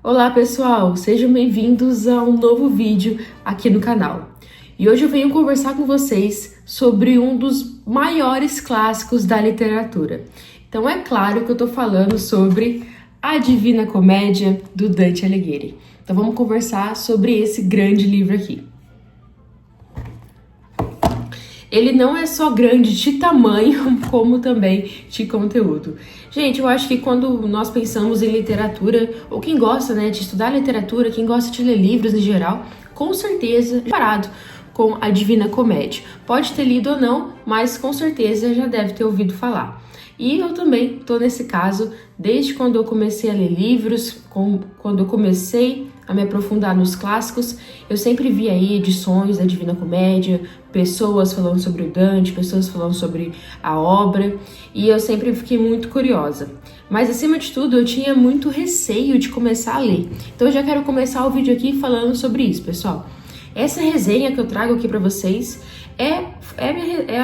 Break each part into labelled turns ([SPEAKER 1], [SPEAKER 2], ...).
[SPEAKER 1] Olá pessoal, sejam bem-vindos a um novo vídeo aqui no canal. E hoje eu venho conversar com vocês sobre um dos maiores clássicos da literatura. Então é claro que eu tô falando sobre A Divina Comédia, do Dante Alighieri. Então vamos conversar sobre esse grande livro aqui. Ele não é só grande de tamanho, como também de conteúdo. Gente, eu acho que quando nós pensamos em literatura, ou quem gosta, de estudar literatura, quem gosta de ler livros em geral, com certeza, parado com a Divina Comédia. Pode ter lido ou não, mas com certeza já deve ter ouvido falar. E eu também tô nesse caso, desde quando eu comecei a ler livros, quando eu comecei a me aprofundar nos clássicos, eu sempre vi aí edições da Divina Comédia, pessoas falando sobre o Dante, pessoas falando sobre a obra, e eu sempre fiquei muito curiosa. Mas acima de tudo, eu tinha muito receio de começar a ler. Então eu já quero começar o vídeo aqui falando sobre isso, pessoal. Essa resenha que eu trago aqui pra vocês é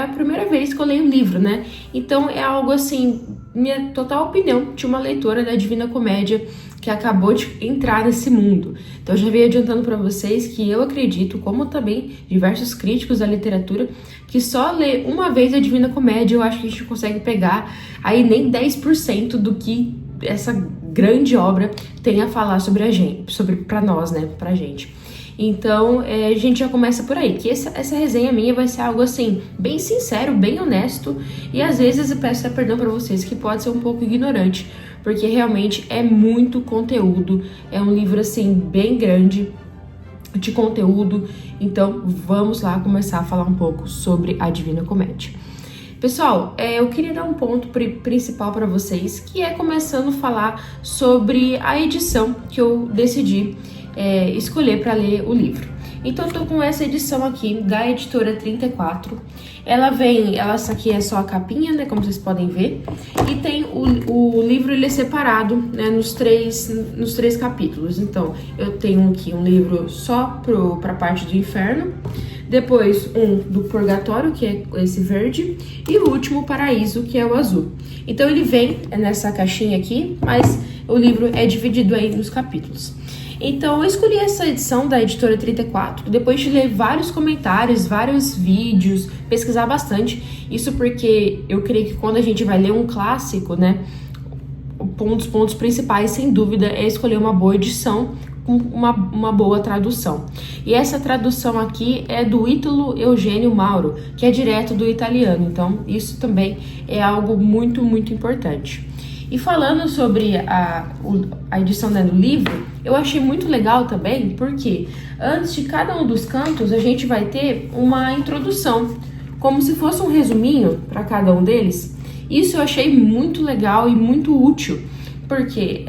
[SPEAKER 1] a primeira vez que eu leio um livro, né? Então é algo assim, minha total opinião de uma leitora da Divina Comédia que acabou de entrar nesse mundo. Então eu já venho adiantando para vocês que eu acredito, como também diversos críticos da literatura, que só ler uma vez a Divina Comédia eu acho que a gente consegue pegar aí nem 10% do que essa grande obra tem a falar sobre a gente, pra nós, né? Pra gente. Então, a gente já começa por aí, que essa resenha minha vai ser algo assim, bem sincero, bem honesto, e às vezes eu peço até perdão pra vocês, que pode ser um pouco ignorante, porque realmente é muito conteúdo, é um livro assim, bem grande de conteúdo, então vamos lá começar a falar um pouco sobre a Divina Comédia. Pessoal, eu queria dar um ponto principal para vocês, que é começando a falar sobre a edição que eu decidi escolher para ler o livro. Então eu tô com essa edição aqui da editora 34. Essa aqui é só a capinha, né, como vocês podem ver, e tem o livro, ele é separado, né, nos três capítulos. Então eu tenho aqui um livro só pra parte do inferno, depois um do purgatório, que é esse verde, e o último, o paraíso, que é o azul. Então ele vem nessa caixinha aqui, mas o livro é dividido aí nos capítulos. Então eu escolhi essa edição da editora 34, depois de ler vários comentários, vários vídeos, pesquisar bastante. Isso porque eu creio que quando a gente vai ler um clássico, né, um dos pontos principais, sem dúvida, é escolher uma boa edição com uma boa tradução. E essa tradução aqui é do Ítalo Eugênio Mauro, que é direto do italiano. Então isso também é algo muito, muito importante. E falando sobre a edição do livro, eu achei muito legal também, porque antes de cada um dos cantos a gente vai ter uma introdução, como se fosse um resuminho para cada um deles. Isso eu achei muito legal e muito útil, porque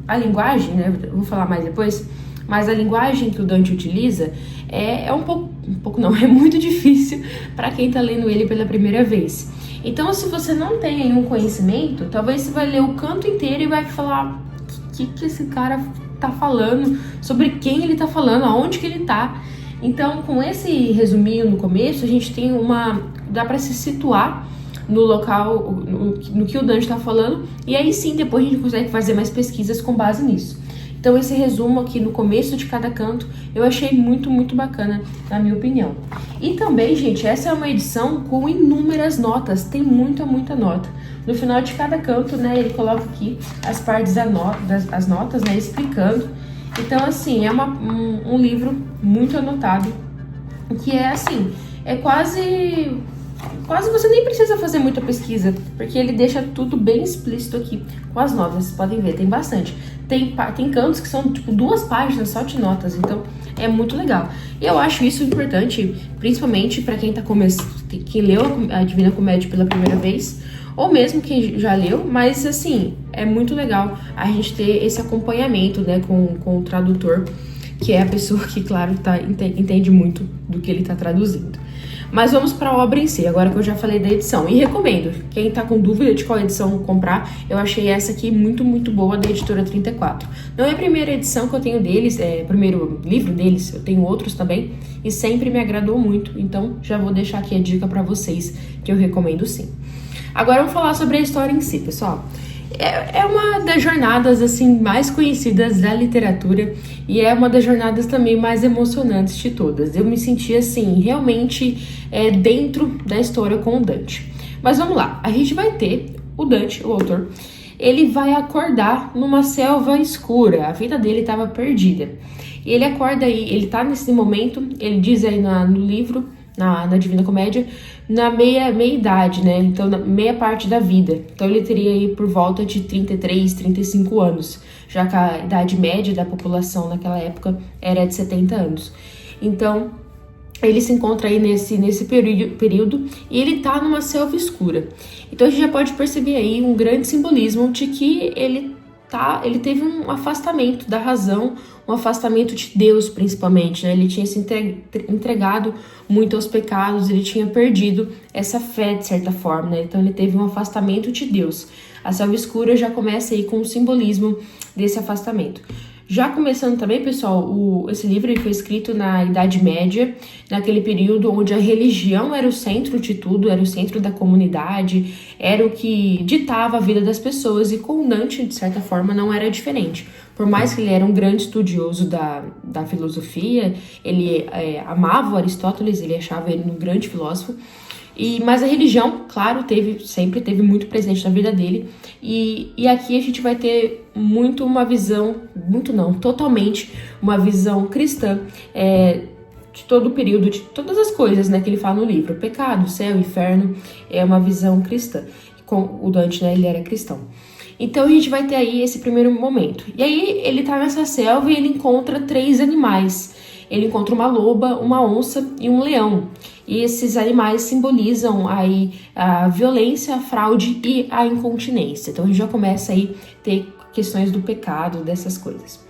[SPEAKER 1] a linguagem, né, eu vou falar mais depois, mas a linguagem que o Dante utiliza é é muito difícil para quem está lendo ele pela primeira vez. Então, se você não tem nenhum conhecimento, talvez você vai ler o canto inteiro e vai falar o que esse cara tá falando, sobre quem ele tá falando, aonde que ele tá. Então, com esse resuminho no começo, a gente tem dá para se situar no local, no que o Dante tá falando, e aí sim, depois a gente consegue fazer mais pesquisas com base nisso. Então esse resumo aqui no começo de cada canto eu achei muito, muito bacana, na minha opinião. E também, gente, essa é uma edição com inúmeras notas, tem muita nota. No final de cada canto, né, ele coloca aqui as partes das notas, né, explicando. Então, assim, é um livro muito anotado, que é assim, quase você nem precisa fazer muita pesquisa, porque ele deixa tudo bem explícito aqui com as notas, vocês podem ver, tem bastante. Tem cantos que são tipo 2 páginas só de notas, então é muito legal. E eu acho isso importante, principalmente para quem quem leu a Divina Comédia pela primeira vez, ou mesmo quem já leu, mas assim, é muito legal a gente ter esse acompanhamento, né, com o tradutor, que é a pessoa que, claro, entende muito do que ele está traduzindo. Mas vamos para a obra em si, agora que eu já falei da edição. E recomendo, quem tá com dúvida de qual edição comprar, eu achei essa aqui muito, muito boa, da editora 34. Não é a primeira edição que eu tenho deles, é o primeiro livro deles, eu tenho outros também, e sempre me agradou muito, então já vou deixar aqui a dica para vocês, que eu recomendo sim. Agora vamos falar sobre a história em si, pessoal. É uma das jornadas assim mais conhecidas da literatura e é uma das jornadas também mais emocionantes de todas. Eu me senti assim, realmente dentro da história com o Dante. Mas vamos lá, a gente vai ter o Dante, o autor, ele vai acordar numa selva escura, a vida dele estava perdida. E ele acorda aí, ele tá nesse momento, ele diz aí no livro, na Divina Comédia, na meia idade, né? Então, na meia parte da vida. Então, ele teria aí por volta de 33, 35 anos, já que a idade média da população naquela época era de 70 anos. Então, ele se encontra aí nesse período e ele tá numa selva escura. Então, a gente já pode perceber aí um grande simbolismo de que ele teve um afastamento da razão, um afastamento de Deus principalmente, né? Ele tinha se entregado muito aos pecados, ele tinha perdido essa fé de certa forma, né? Então ele teve um afastamento de Deus. A selva escura já começa aí com o simbolismo desse afastamento. Já começando também, pessoal, esse livro ele foi escrito na Idade Média, naquele período onde a religião era o centro de tudo, era o centro da comunidade, era o que ditava a vida das pessoas, e com Dante, de certa forma, não era diferente. Por mais que ele era um grande estudioso da filosofia, ele amava o Aristóteles, ele achava ele um grande filósofo, mas a religião, claro, sempre teve muito presente na vida dele. E aqui a gente vai ter totalmente uma visão cristã de todo o período, de todas as coisas, né, que ele fala no livro. Pecado, céu, inferno, é uma visão cristã. Com o Dante, né, ele era cristão. Então a gente vai ter aí esse primeiro momento. E aí ele tá nessa selva e ele encontra 3 animais. Ele encontra uma loba, uma onça e um leão. E esses animais simbolizam aí a violência, a fraude e a incontinência. Então a gente já começa aí a ter questões do pecado, dessas coisas.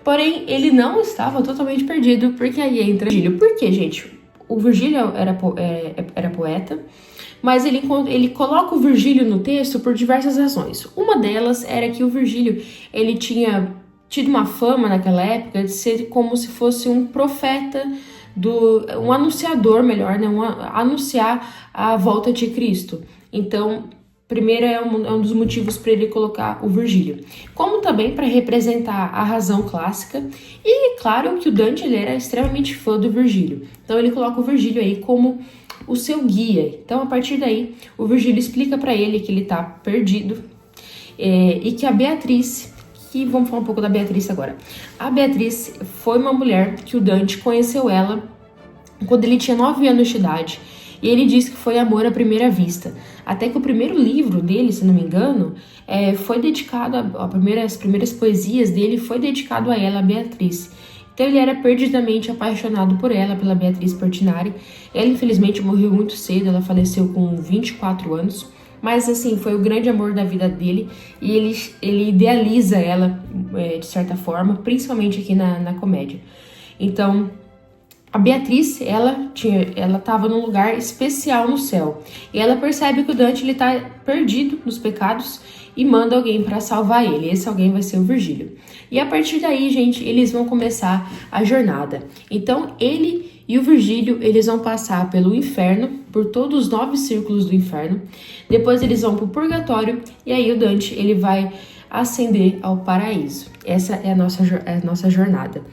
[SPEAKER 1] Porém, ele não estava totalmente perdido, porque aí entra Virgílio. Por quê, gente? O Virgílio era poeta, mas ele coloca o Virgílio no texto por diversas razões. Uma delas era que o Virgílio ele tinha tido uma fama naquela época de ser como se fosse um profeta, um anunciador, melhor, né? Anunciar a volta de Cristo. Então, primeiro é um dos motivos para ele colocar o Virgílio. Como também para representar a razão clássica. E claro que o Dante ele era extremamente fã do Virgílio. Então ele coloca o Virgílio aí como o seu guia. Então a partir daí o Virgílio explica para ele que ele está perdido e que a Beatriz, que vamos falar um pouco da Beatriz agora. A Beatriz foi uma mulher que o Dante conheceu ela quando ele tinha 9 anos de idade. E ele diz que foi amor à primeira vista. Até que o primeiro livro dele, se não me engano, foi dedicado, as primeiras poesias dele foi dedicado a ela, a Beatriz. Então ele era perdidamente apaixonado por ela, pela Beatriz Portinari. Ela infelizmente morreu muito cedo, ela faleceu com 24 anos. Mas assim, foi o grande amor da vida dele e ele idealiza ela de certa forma, principalmente aqui na comédia. Então, a Beatriz, ela estava num lugar especial no céu. E ela percebe que o Dante está perdido nos pecados e manda alguém para salvar ele. Esse alguém vai ser o Virgílio. E a partir daí, gente, eles vão começar a jornada. Então, ele e o Virgílio, eles vão passar pelo inferno, por todos os 9 círculos do inferno. Depois eles vão para o purgatório e aí o Dante ele vai ascender ao paraíso. Essa é a nossa jornada.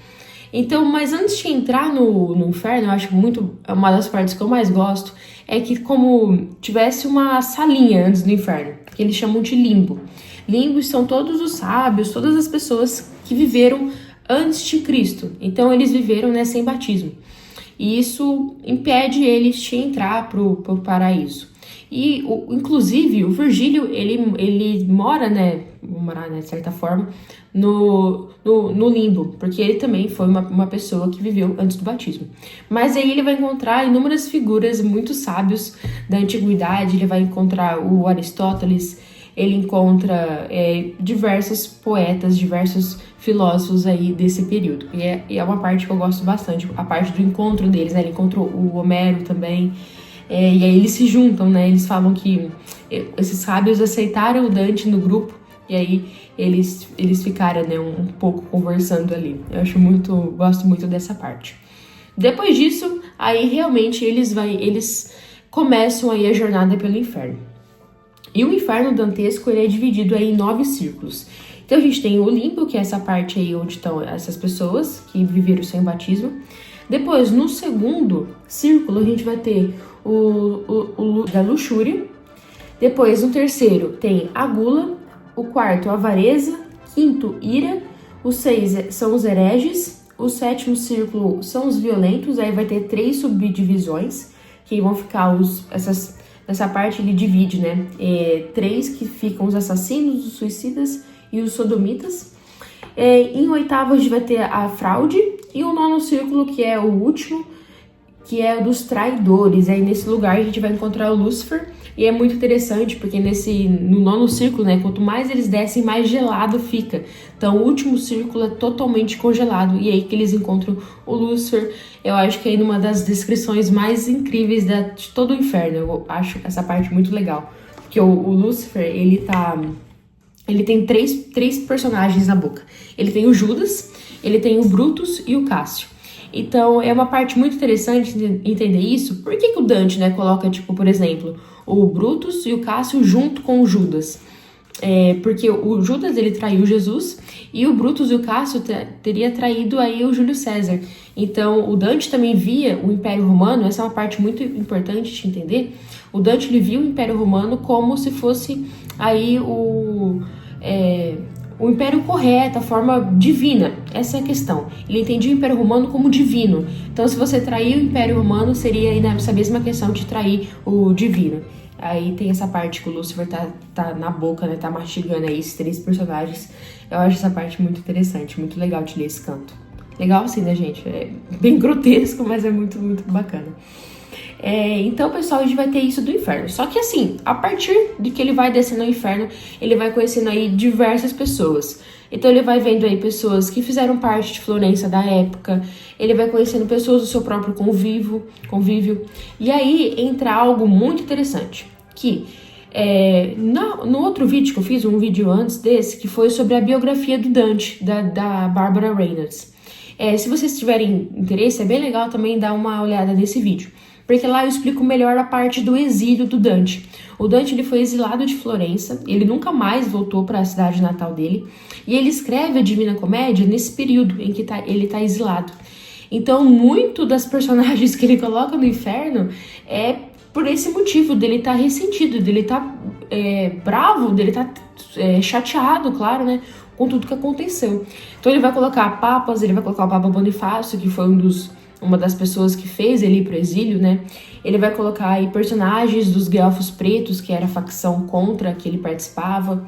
[SPEAKER 1] Então, mas antes de entrar no inferno, eu acho uma das partes que eu mais gosto é que como tivesse uma salinha antes do inferno, que eles chamam de limbo. Limbos são todos os sábios, todas as pessoas que viveram antes de Cristo. Então, eles viveram, né, sem batismo. E isso impede eles de entrar pro paraíso. E, inclusive, o Virgílio, ele mora, né, de certa forma, no limbo, porque ele também foi uma pessoa que viveu antes do batismo. Mas aí ele vai encontrar inúmeras figuras muito sábios da antiguidade, ele vai encontrar o Aristóteles, ele encontra diversos poetas, diversos filósofos aí desse período. E é uma parte que eu gosto bastante, a parte do encontro deles, né? Ele encontrou o Homero também, e aí eles se juntam, né? Eles falam que esses sábios aceitaram o Dante no grupo, e aí eles ficaram, né, um pouco conversando ali. Gosto muito dessa parte. Depois disso, aí realmente eles começam aí a jornada pelo inferno. E o inferno dantesco, ele é dividido aí em 9 círculos. Então a gente tem o limbo, que é essa parte aí onde estão essas pessoas que viveram sem batismo. Depois, no segundo círculo, a gente vai ter o da luxúria. Depois, no terceiro, tem a gula. O quarto, a avareza. Quinto, ira. O 6 são os hereges. O sétimo círculo são os violentos. Aí vai ter 3 subdivisões, que vão ficar nessa parte ele divide, né? 3 que ficam os assassinos, os suicidas e os sodomitas. Em oitavo a gente vai ter a fraude. E o nono círculo, que é o último, que é dos traidores. Aí nesse lugar a gente vai encontrar o Lúcifer. E é muito interessante, porque no nono círculo, né, quanto mais eles descem, mais gelado fica. Então o último círculo é totalmente congelado. E aí que eles encontram o Lúcifer. Eu acho que é uma das descrições mais incríveis de todo o inferno. Eu acho essa parte muito legal. Porque o Lúcifer, ele tem três personagens na boca. Ele tem o Judas, ele tem o Brutus e o Cássio. Então, é uma parte muito interessante entender isso. Por que o Dante, né, coloca, tipo, por exemplo, o Brutus e o Cássio junto com o Judas? Porque o Judas, ele traiu Jesus, e o Brutus e o Cássio teria traído aí o Júlio César. Então, o Dante também via o Império Romano, essa é uma parte muito importante de entender. O Dante, ele via o Império Romano como se fosse aí o império correto, a forma divina. Essa é a questão. Ele entendia o Império Romano como divino. Então, se você trair o Império Romano, seria aí essa mesma questão de trair o divino. Aí tem essa parte que o Lúcifer tá na boca, né? Tá mastigando aí esses 3 personagens. Eu acho essa parte muito interessante, muito legal de ler esse canto. Legal assim, né, gente? É bem grotesco, mas é muito, muito bacana. Então, pessoal, a gente vai ter isso do inferno. Só que assim, a partir de que ele vai descendo ao inferno, ele vai conhecendo aí diversas pessoas. Então ele vai vendo aí pessoas que fizeram parte de Florença da época, ele vai conhecendo pessoas do seu próprio convívio. E aí entra algo muito interessante, que no outro vídeo que eu fiz, um vídeo antes desse, que foi sobre a biografia do Dante, da Barbara Reynolds. Se vocês tiverem interesse, é bem legal também dar uma olhada nesse vídeo. Porque lá eu explico melhor a parte do exílio do Dante. O Dante, ele foi exilado de Florença, ele nunca mais voltou para a cidade natal dele, e ele escreve a Divina Comédia nesse período em que ele está exilado. Então, muito das personagens que ele coloca no inferno é por esse motivo, dele estar ressentido, dele estar bravo, dele estar chateado, claro, né, com tudo que aconteceu. Então ele vai colocar papas, ele vai colocar o Papa Bonifácio, que foi uma das pessoas que fez ele ir pro exílio, né? Ele vai colocar aí personagens dos Guelfos Pretos, que era a facção contra que ele participava.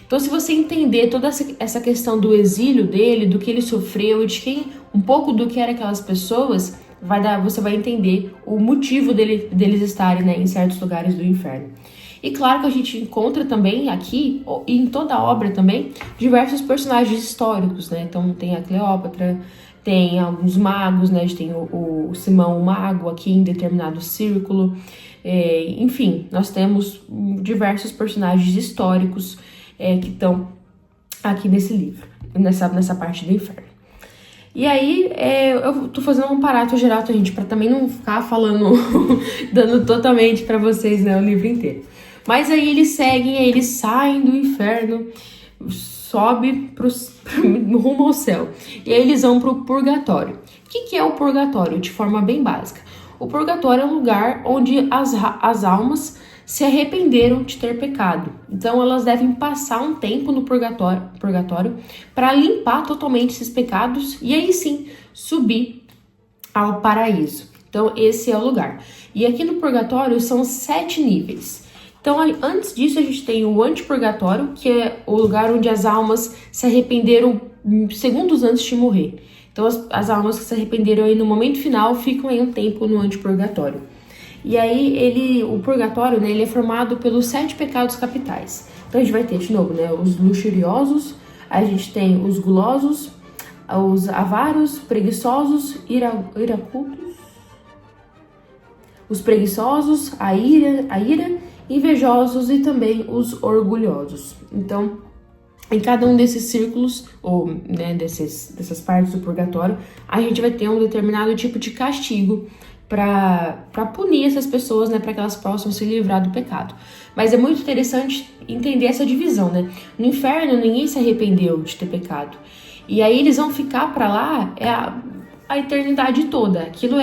[SPEAKER 1] Então, se você entender toda essa questão do exílio dele, do que ele sofreu e de um pouco do que eram aquelas pessoas, você vai entender o motivo deles estarem, né, em certos lugares do inferno. E claro que a gente encontra também aqui, e em toda a obra também, diversos personagens históricos, né? Então tem a Cleópatra, tem alguns magos, né? A gente tem o Simão o Mago aqui em determinado círculo. Enfim, nós temos diversos personagens históricos que estão aqui nesse livro, nessa parte do inferno. E aí, eu tô fazendo um aparato geral, tá, gente? Pra também não ficar falando, dando totalmente pra vocês, né, o livro inteiro. Mas aí eles seguem, aí eles saem do inferno, sobe rumo ao céu. E aí eles vão pro purgatório. O que é o purgatório? De forma bem básica. O purgatório é um lugar onde as almas se arrependeram de ter pecado. Então elas devem passar um tempo no purgatório para limpar totalmente esses pecados e aí sim subir ao paraíso. Então esse é o lugar. E aqui no purgatório são 7 níveis. Então, antes disso, a gente tem o antipurgatório, que é o lugar onde as almas se arrependeram segundos antes de morrer. Então, as almas que se arrependeram aí no momento final ficam aí um tempo no antipurgatório. E aí, o purgatório, né, ele é formado pelos 7 pecados capitais. Então, a gente vai ter, de novo, né, os luxuriosos, a gente tem os gulosos, os avaros, preguiçosos, iracutos, os preguiçosos, a ira, invejosos e também os orgulhosos. Então, Em cada um desses círculos, ou né, dessas partes do purgatório, a gente vai ter um determinado tipo de castigo para punir essas pessoas, né, para que elas possam se livrar do pecado. Mas é muito interessante entender essa divisão, né? No inferno, ninguém se arrependeu de ter pecado. E aí eles vão ficar para lá a eternidade toda. Aquilo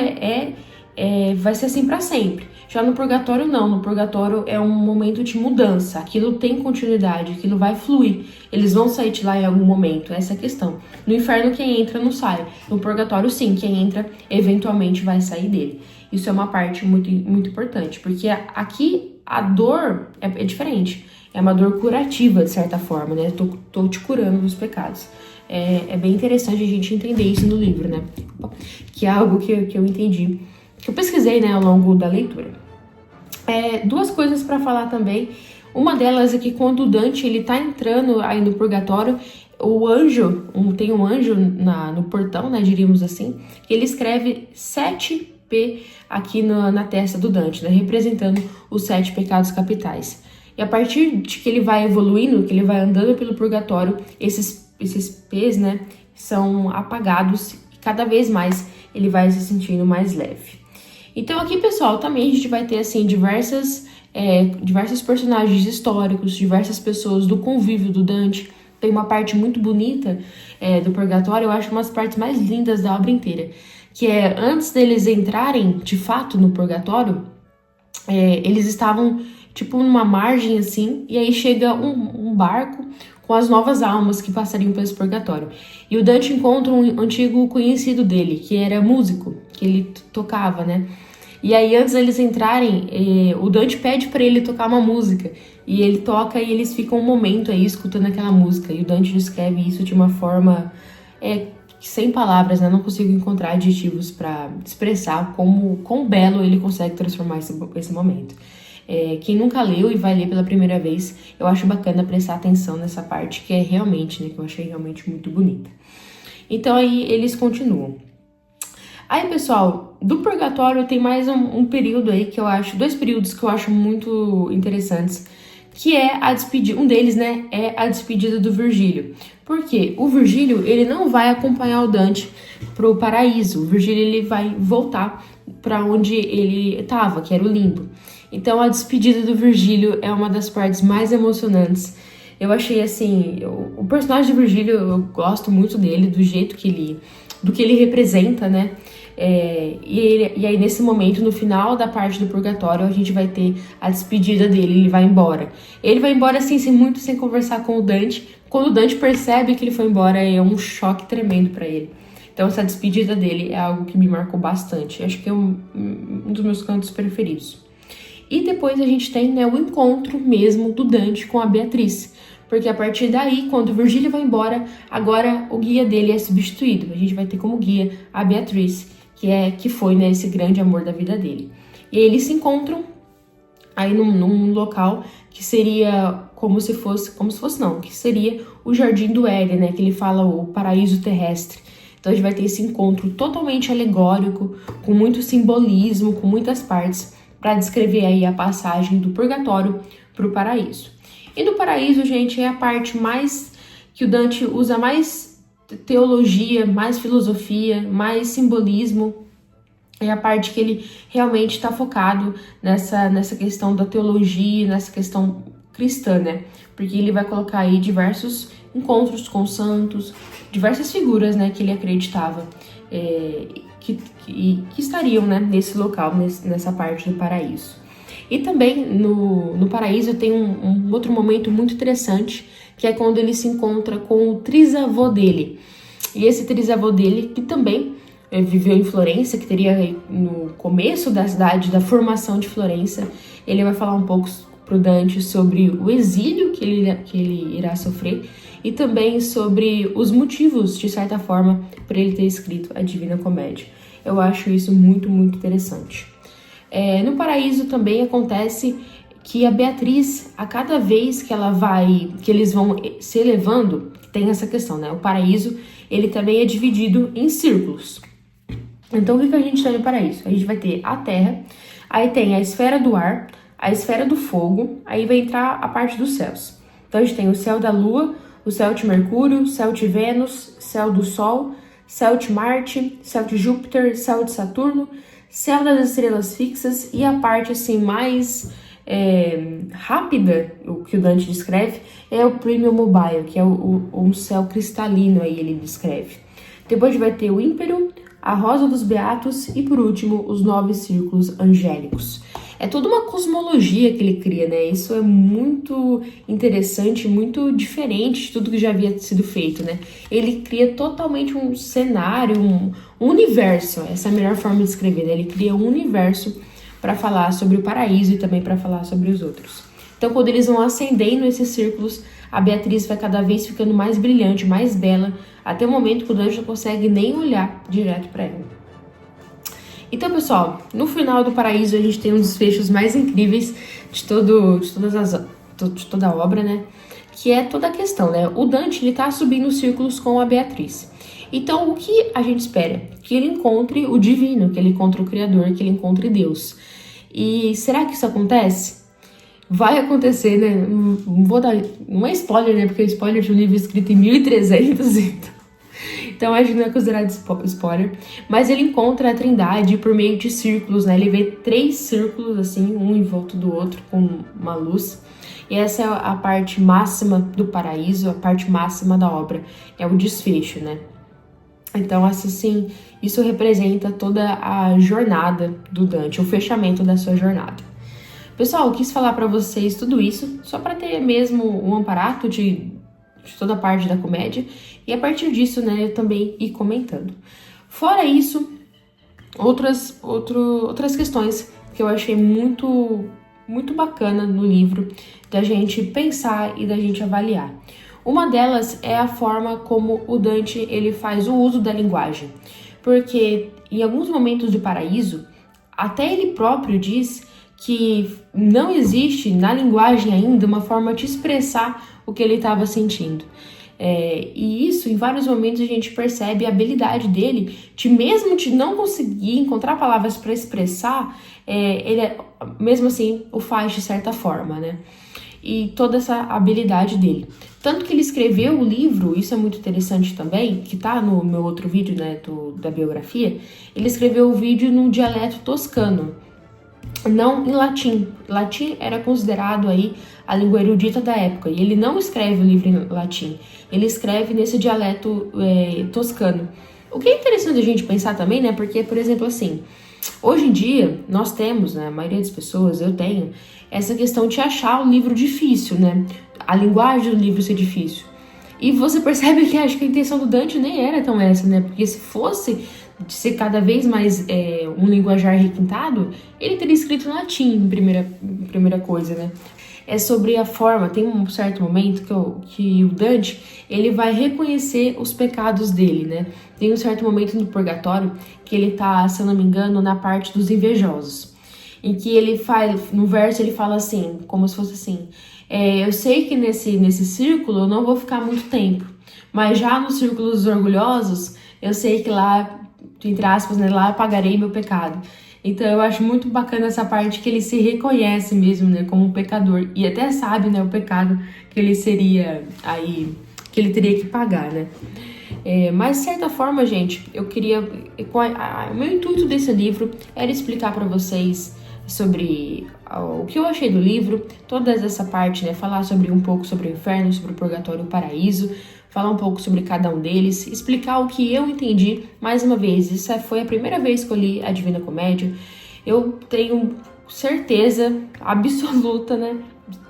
[SPEAKER 1] vai ser assim para sempre. Já no purgatório, não. No purgatório é um momento de mudança. Aquilo tem continuidade, aquilo vai fluir. Eles vão sair de lá em algum momento, essa é a questão. No inferno, quem entra não sai. No purgatório, sim, quem entra eventualmente vai sair dele. Isso é uma parte muito, muito importante, porque aqui a dor é diferente. É uma dor curativa, de certa forma, né? Tô te curando dos pecados. É bem interessante a gente entender isso no livro, né? Que é algo que eu entendi, que eu pesquisei, né, ao longo da leitura. Duas coisas para falar também. Uma delas é que quando o Dante ele tá entrando aí no purgatório, o anjo, tem um anjo no portão, né, diríamos assim, que ele escreve 7P aqui na testa do Dante, né, representando os 7 pecados capitais. E a partir de que ele vai evoluindo, que ele vai andando pelo purgatório, esses P's, né, são apagados e cada vez mais ele vai se sentindo mais leve. Então aqui, pessoal, também a gente vai ter, assim, diversos personagens históricos, diversas pessoas do convívio do Dante. Tem uma parte muito bonita do purgatório, eu acho uma das partes mais lindas da obra inteira, que é antes deles entrarem, de fato, no purgatório, eles estavam, tipo, numa margem, assim, e aí chega um barco com as novas almas que passariam por esse purgatório. E o Dante encontra um antigo conhecido dele, que era músico, que ele tocava, né? E aí, antes deles entrarem, o Dante pede para ele tocar uma música. E ele toca e eles ficam um momento aí escutando aquela música. E o Dante descreve isso de uma forma sem palavras, né? Não consigo encontrar adjetivos para expressar quão belo ele consegue transformar esse momento. Quem nunca leu e vai ler pela primeira vez, eu acho bacana prestar atenção nessa parte que é realmente, né? Que eu achei realmente muito bonita. Então aí eles continuam. Aí, pessoal, do purgatório tem mais um período aí que eu acho, 2 períodos que eu acho muito interessantes, que é a despedida, um deles, né, é a despedida do Virgílio. Porque o Virgílio, ele não vai acompanhar o Dante pro paraíso, o Virgílio, ele vai voltar para onde ele estava, que era o limbo. Então, a despedida do Virgílio é uma das partes mais emocionantes. Eu achei, assim, o personagem do Virgílio, eu gosto muito dele, do jeito do que ele representa, né? E aí, nesse momento, no final da parte do purgatório, a gente vai ter a despedida dele, ele vai embora. Ele vai embora, assim, sem conversar com o Dante. Quando o Dante percebe que ele foi embora, é um choque tremendo pra ele. Então, essa despedida dele é algo que me marcou bastante. Acho que é um dos meus cantos preferidos. E depois a gente tem, né, o encontro mesmo do Dante com a Beatriz. Porque a partir daí, quando o Virgílio vai embora, agora o guia dele é substituído. A gente vai ter como guia a Beatriz, que foi, né, esse grande amor da vida dele. E aí eles se encontram aí num local que seria que seria o Jardim do Éden, né, que ele fala o paraíso terrestre. Então a gente vai ter esse encontro totalmente alegórico, com muito simbolismo, com muitas partes, para descrever aí a passagem do purgatório para o paraíso. E do paraíso, gente, é a parte mais que o Dante usa mais teologia, mais filosofia, mais simbolismo. É a parte que ele realmente está focado nessa questão da teologia, nessa questão cristã, né? Porque ele vai colocar aí diversos encontros com santos, diversas figuras, né, que ele acreditava que estariam, né, nesse local, nessa parte do paraíso. E também no paraíso tem um outro momento muito interessante, que é quando ele se encontra com o trisavô dele. E esse trisavô dele, que também viveu em Florença, que teria no começo da cidade, da formação de Florença, ele vai falar um pouco pro Dante sobre o exílio que ele irá sofrer e também sobre os motivos, de certa forma, para ele ter escrito a Divina Comédia. Eu acho isso muito, muito interessante. No paraíso também acontece que a Beatriz, a cada vez que eles vão se elevando, tem essa questão, né? O paraíso, ele também é dividido em círculos. Então, o que a gente tem no paraíso? A gente vai ter a terra, aí tem a esfera do ar, a esfera do fogo, aí vai entrar a parte dos céus. Então, a gente tem o céu da lua, o céu de Mercúrio, céu de Vênus, céu do Sol, céu de Marte, céu de Júpiter, céu de Saturno, céu das estrelas fixas e a parte assim mais rápida, o que o Dante descreve, é o Premium Mobile, que é um céu cristalino, aí ele descreve. Depois vai ter o ímpero, a rosa dos beatos e, por último, os 9 círculos angélicos. É toda uma cosmologia que ele cria, né? Isso é muito interessante, muito diferente de tudo que já havia sido feito, né? Ele cria totalmente um cenário, um universo, essa é a melhor forma de escrever, né? Ele cria um universo para falar sobre o paraíso e também para falar sobre os outros. Então, quando eles vão ascendendo esses círculos, a Beatriz vai cada vez ficando mais brilhante, mais bela, até o momento que o Dante não consegue nem olhar direto para ela. Então, pessoal, no final do Paraíso a gente tem um dos fechos mais incríveis de toda a obra, né? Que é toda a questão, né? O Dante, ele tá subindo os círculos com a Beatriz. Então, o que a gente espera? Que ele encontre o divino, que ele encontre o Criador, que ele encontre Deus. E será que isso acontece? Vai acontecer, né? Não é spoiler, né? Porque é spoiler de um livro escrito em 1300, então acho que não é considerado spoiler. Mas ele encontra a Trindade por meio de círculos, né? Ele vê 3 círculos, assim, um em volta do outro, com uma luz. E essa é a parte máxima do paraíso, a parte máxima da obra. É o desfecho, né? Então, assim, isso representa toda a jornada do Dante, o fechamento da sua jornada. Pessoal, eu quis falar para vocês tudo isso, só para ter mesmo um aparato de toda a parte da comédia, e a partir disso, né, eu também ir comentando. Fora isso, outras questões que eu achei muito bacana no livro, da gente pensar e da gente avaliar. Uma delas é a forma como o Dante ele faz o uso da linguagem, porque em alguns momentos do Paraíso, até ele próprio diz que não existe na linguagem ainda uma forma de expressar o que ele estava sentindo. E isso, em vários momentos, a gente percebe a habilidade dele de, mesmo de não conseguir encontrar palavras para expressar, ele, mesmo assim, o faz de certa forma, né? E toda essa habilidade dele. Tanto que ele escreveu o livro, isso é muito interessante também, que tá no meu outro vídeo, né, da biografia, ele escreveu o vídeo no dialeto toscano, não em latim. Latim era considerado aí a língua erudita da época, e ele não escreve o livro em latim, ele escreve nesse dialeto toscano. O que é interessante a gente pensar também, né, porque, por exemplo, assim, hoje em dia, nós temos, né, a maioria das pessoas, eu tenho, essa questão de achar o livro difícil, né, a linguagem do livro ser difícil. E você percebe que acho que a intenção do Dante nem era tão essa, né, porque se fosse de ser cada vez mais um linguajar requintado, ele teria escrito em latim, primeira coisa, né. É sobre a forma, tem um certo momento que o Dante, ele vai reconhecer os pecados dele, né. Tem um certo momento no Purgatório que ele tá, se eu não me engano, na parte dos invejosos, em que ele faz, no verso ele fala assim, como se fosse assim, eu sei que nesse círculo eu não vou ficar muito tempo, mas já nos círculos dos orgulhosos, eu sei que lá, entre aspas, né, lá eu pagarei meu pecado. Então eu acho muito bacana essa parte que ele se reconhece mesmo, né, como um pecador, e até sabe, né, o pecado que ele seria aí, que ele teria que pagar, né. Mas de certa forma, gente, eu queria, o meu intuito desse livro era explicar para vocês sobre o que eu achei do livro, toda essa parte, né, falar um pouco sobre o inferno, sobre o purgatório e o paraíso, falar um pouco sobre cada um deles, explicar o que eu entendi. Mais uma vez, essa foi a primeira vez que eu li a Divina Comédia, eu tenho certeza absoluta, né,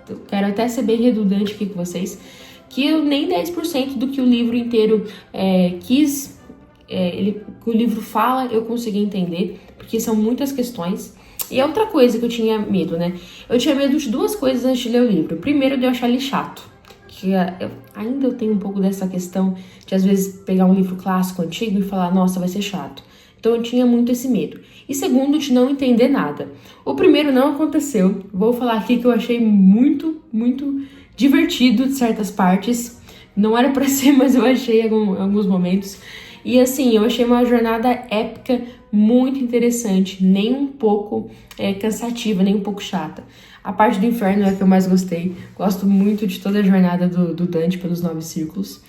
[SPEAKER 1] eu quero até ser bem redundante aqui com vocês, que eu nem 10% do que o livro inteiro que o livro fala, eu consegui entender, porque são muitas questões. E é outra coisa que eu tinha medo, né? Eu tinha medo de 2 coisas antes de ler o livro. Primeiro, de eu achar ele chato, que ainda eu tenho um pouco dessa questão de, às vezes, pegar um livro clássico, antigo, e falar, nossa, vai ser chato. Então, eu tinha muito esse medo. E segundo, de não entender nada. O primeiro não aconteceu. Vou falar aqui que eu achei muito divertido de certas partes. Não era pra ser, mas eu achei em alguns momentos. E assim, eu achei uma jornada épica, muito interessante, nem um pouco cansativa, nem um pouco chata. A parte do inferno é a que eu mais gostei. Gosto muito de toda a jornada do Dante pelos 9 círculos.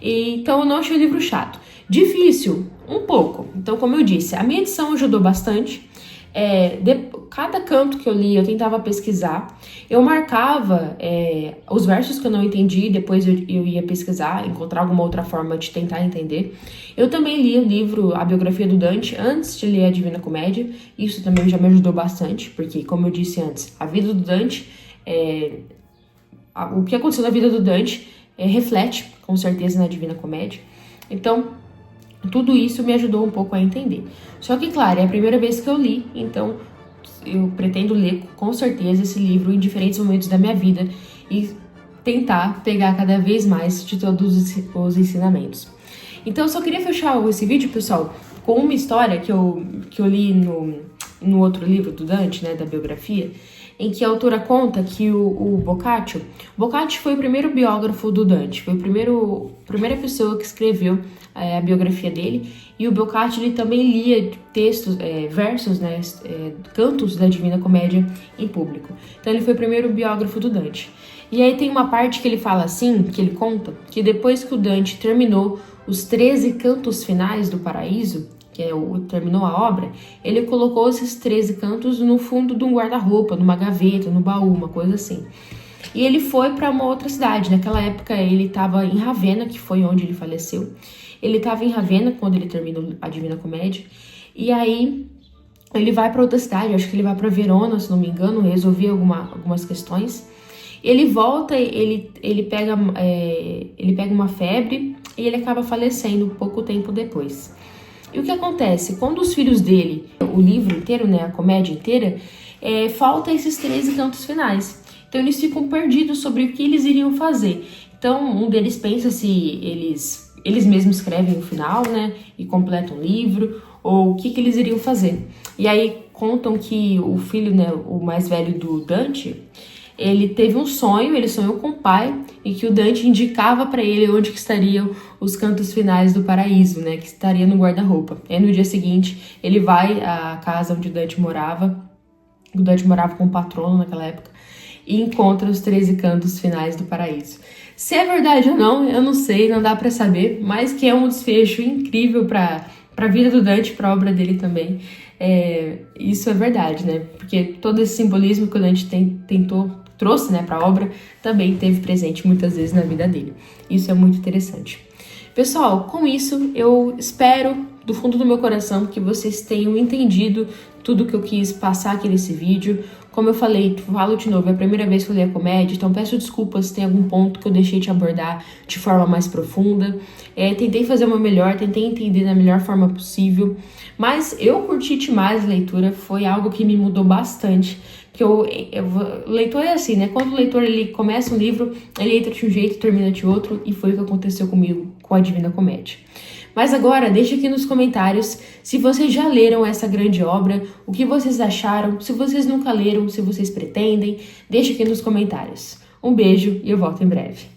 [SPEAKER 1] Então eu não achei o livro chato. Difícil, um pouco. Então, como eu disse, a minha edição ajudou bastante. Cada canto que eu li, eu tentava pesquisar. Eu marcava os versos que eu não entendi, depois eu ia pesquisar, encontrar alguma outra forma de tentar entender. Eu também li o livro, a biografia do Dante, antes de ler a Divina Comédia. Isso também já me ajudou bastante, porque, como eu disse antes, a vida do Dante, o que aconteceu na vida do Dante reflete, com certeza, na Divina Comédia. Então, tudo isso me ajudou um pouco a entender. Só que, claro, é a primeira vez que eu li, então eu pretendo ler com certeza esse livro em diferentes momentos da minha vida e tentar pegar cada vez mais de todos os ensinamentos. Então eu só queria fechar esse vídeo, pessoal, com uma história que eu li no outro livro do Dante, né, da biografia, em que a autora conta que o Boccaccio foi o primeiro biógrafo do Dante, foi a primeira pessoa que escreveu a biografia dele, e o Boccaccio ele também lia textos, versos, né, cantos da Divina Comédia em público. Então ele foi o primeiro biógrafo do Dante. E aí tem uma parte que ele fala assim, que ele conta, que depois que o Dante terminou os 13 cantos finais do Paraíso, terminou a obra, ele colocou esses 13 cantos no fundo de um guarda-roupa, numa gaveta, no baú, uma coisa assim. E ele foi para uma outra cidade. Naquela época ele estava em Ravenna, que foi onde ele faleceu. Ele estava em Ravenna quando ele terminou a Divina Comédia. E aí ele vai para outra cidade, acho que ele vai para Verona, se não me engano, resolver algumas questões. Ele volta, ele pega uma febre e ele acaba falecendo pouco tempo depois. E o que acontece? Quando os filhos dele, o livro inteiro, né, a comédia inteira, falta esses 13 cantos finais. Então eles ficam perdidos sobre o que eles iriam fazer. Então um deles pensa se eles mesmos escrevem o final, né, e completam o livro, ou o que eles iriam fazer. E aí contam que o filho, né, o mais velho do Dante, ele teve um sonho, ele sonhou com o pai, e que o Dante indicava para ele onde que estariam os cantos finais do paraíso, né, que estaria no guarda-roupa. E no dia seguinte, ele vai à casa onde o Dante morava com o patrono naquela época, e encontra os 13 cantos finais do paraíso. Se é verdade ou não, eu não sei, não dá para saber, mas que é um desfecho incrível para a vida do Dante, para a obra dele também. Isso é verdade, né? Porque todo esse simbolismo que o Dante trouxe, né, para a obra, também teve presente muitas vezes na vida dele. Isso é muito interessante. Pessoal, com isso, eu espero do fundo do meu coração que vocês tenham entendido tudo que eu quis passar aqui nesse vídeo. Como eu falei, falo de novo, é a primeira vez que eu leio a comédia, então peço desculpas se tem algum ponto que eu deixei de abordar de forma mais profunda. Tentei fazer o meu melhor, tentei entender da melhor forma possível, mas eu curti demais a leitura, foi algo que me mudou bastante. O leitor é assim, né? Quando o leitor ele começa um livro, ele entra de um jeito e termina de outro, e foi o que aconteceu comigo com a Divina Comédia. Mas agora, deixe aqui nos comentários se vocês já leram essa grande obra, o que vocês acharam, se vocês nunca leram, se vocês pretendem, deixe aqui nos comentários. Um beijo e eu volto em breve.